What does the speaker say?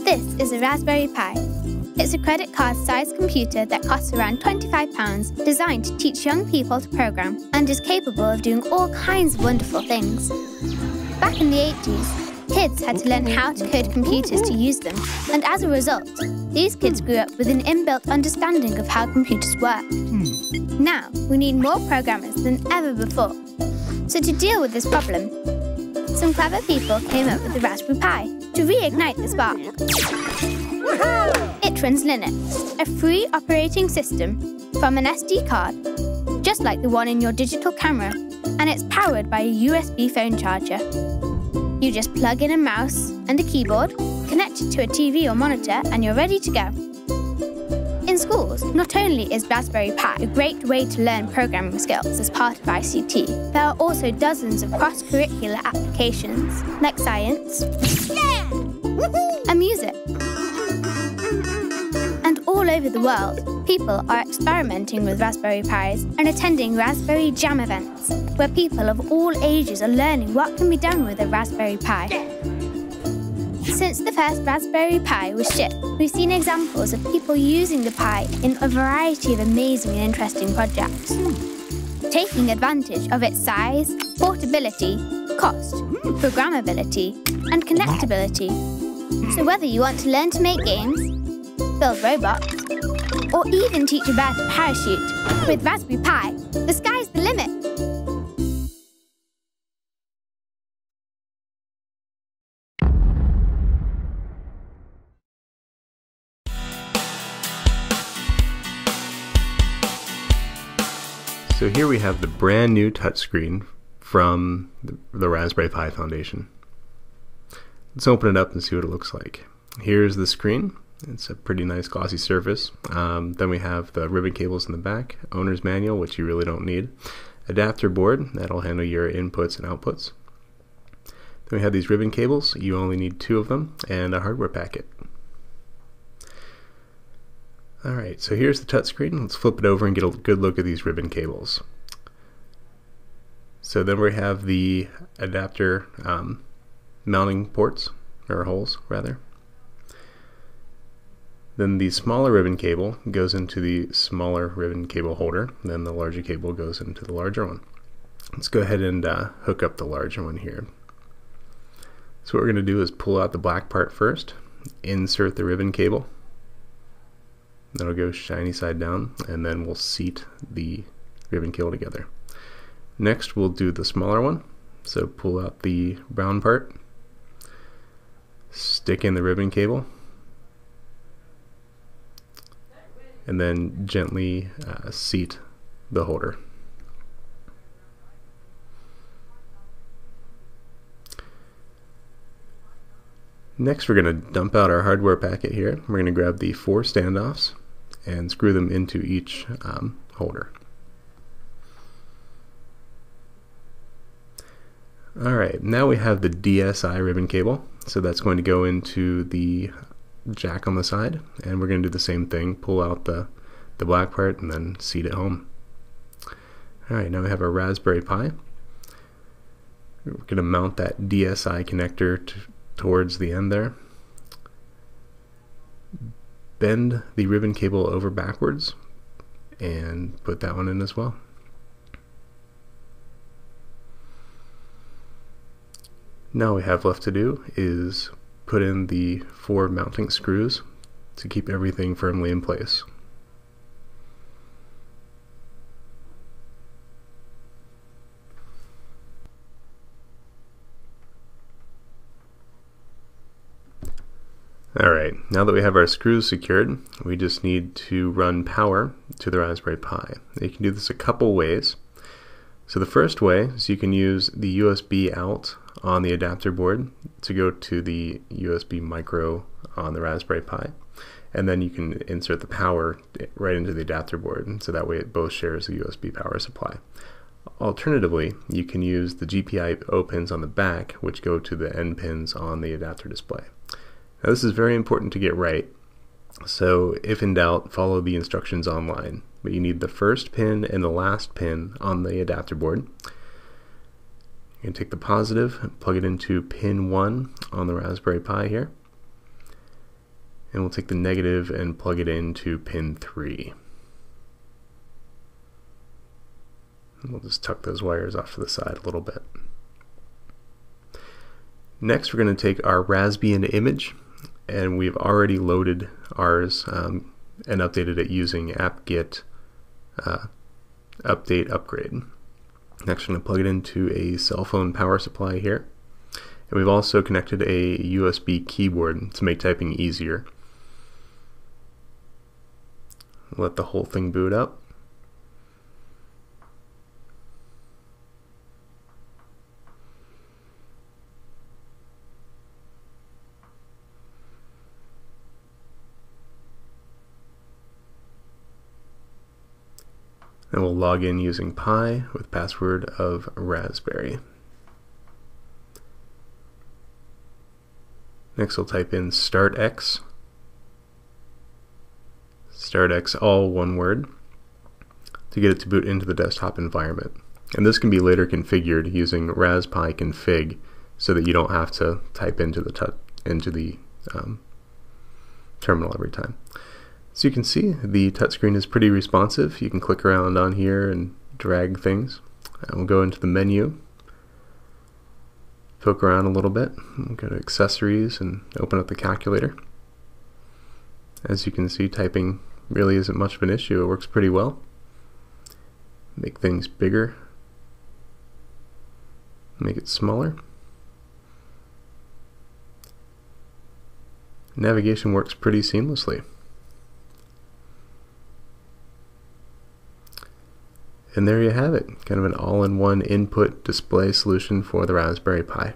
This is a Raspberry Pi. It's a credit card-sized computer that costs around £25, designed to teach young people to program, and is capable of doing all kinds of wonderful things. Back in the 80s, kids had to learn how to code computers to use them, and as a result, these kids grew up with an inbuilt understanding of how computers work. Now, we need more programmers than ever before. So to deal with this problem, some clever people came up with the Raspberry Pi to reignite the spark. It runs Linux, a free operating system from an SD card, just like the one in your digital camera, and it's powered by a USB phone charger. You just plug in a mouse and a keyboard, connect it to a TV or monitor, and you're ready to go. In schools, not only is Raspberry Pi a great way to learn programming skills as part of ICT, there are also dozens of cross-curricular applications, like science and music. And all over the world, people are experimenting with Raspberry Pis and attending Raspberry Jam events, where people of all ages are learning what can be done with a Raspberry Pi. Since the first Raspberry Pi was shipped, we've seen examples of people using the Pi in a variety of amazing and interesting projects, taking advantage of its size, portability, cost, programmability, and connectability. So whether you want to learn to make games, build robots, or even teach a bird to parachute, with Raspberry Pi, the sky's the limit. So here we have the brand new touchscreen from the Raspberry Pi Foundation. Let's open it up and see what it looks like. Here's the screen. It's a pretty nice glossy surface. Then we have the ribbon cables in the back, owner's manual, which you really don't need, adapter board, that'll handle your inputs and outputs. Then we have these ribbon cables, you only need 2 of them, and a hardware packet. Alright, so here's the touchscreen. Let's flip it over and get a good look at these ribbon cables. So then we have the adapter mounting ports, or holes rather. Then the smaller ribbon cable goes into the smaller ribbon cable holder, then the larger cable goes into the larger one. Let's go ahead and hook up the larger one here. So what we're going to do is pull out the black part first, insert the ribbon cable. That'll go shiny side down, and then we'll seat the ribbon cable together. Next we'll do the smaller one, so pull out the brown part, stick in the ribbon cable, and then gently seat the holder. Next we're going to dump out our hardware packet here. We're going to grab the 4 standoffs and screw them into each holder. Alright, now we have the DSI ribbon cable, so that's going to go into the jack on the side, and we're going to do the same thing, pull out the black part and then seat it home. Alright, now we have our Raspberry Pi. We're going to mount that DSI connector towards the end there. Bend the ribbon cable over backwards and put that one in as well. Now all we have left to do is put in the 4 mounting screws to keep everything firmly in place. Alright, now that we have our screws secured, we just need to run power to the Raspberry Pi. You can do this a couple ways. So the first way is you can use the USB out on the adapter board to go to the USB micro on the Raspberry Pi, and then you can insert the power right into the adapter board, so that way it both shares a USB power supply. Alternatively, you can use the GPIO pins on the back, which go to the end pins on the adapter display. Now this is very important to get right, so if in doubt, follow the instructions online. But you need the first pin and the last pin on the adapter board. You can take the positive and plug it into pin 1 on the Raspberry Pi here. And we'll take the negative and plug it into pin 3. And we'll just tuck those wires off to the side a little bit. Next, we're going to take our Raspbian image, and we've already loaded ours and updated it using apt-get update upgrade. Next, we're going to plug it into a cell phone power supply here. And we've also connected a USB keyboard to make typing easier. Let the whole thing boot up. And we'll log in using Pi with password of Raspberry. Next we'll type in startx. Startx, all one word, to get it to boot into the desktop environment. And this can be later configured using raspi config so that you don't have to type into the terminal every time. So you can see the touchscreen is pretty responsive. You can click around on here and drag things. And we'll go into the menu, poke around a little bit, we'll go to accessories and open up the calculator. As you can see, typing really isn't much of an issue. It works pretty well. Make things bigger, make it smaller. Navigation works pretty seamlessly. And there you have it, kind of an all-in-one input display solution for the Raspberry Pi.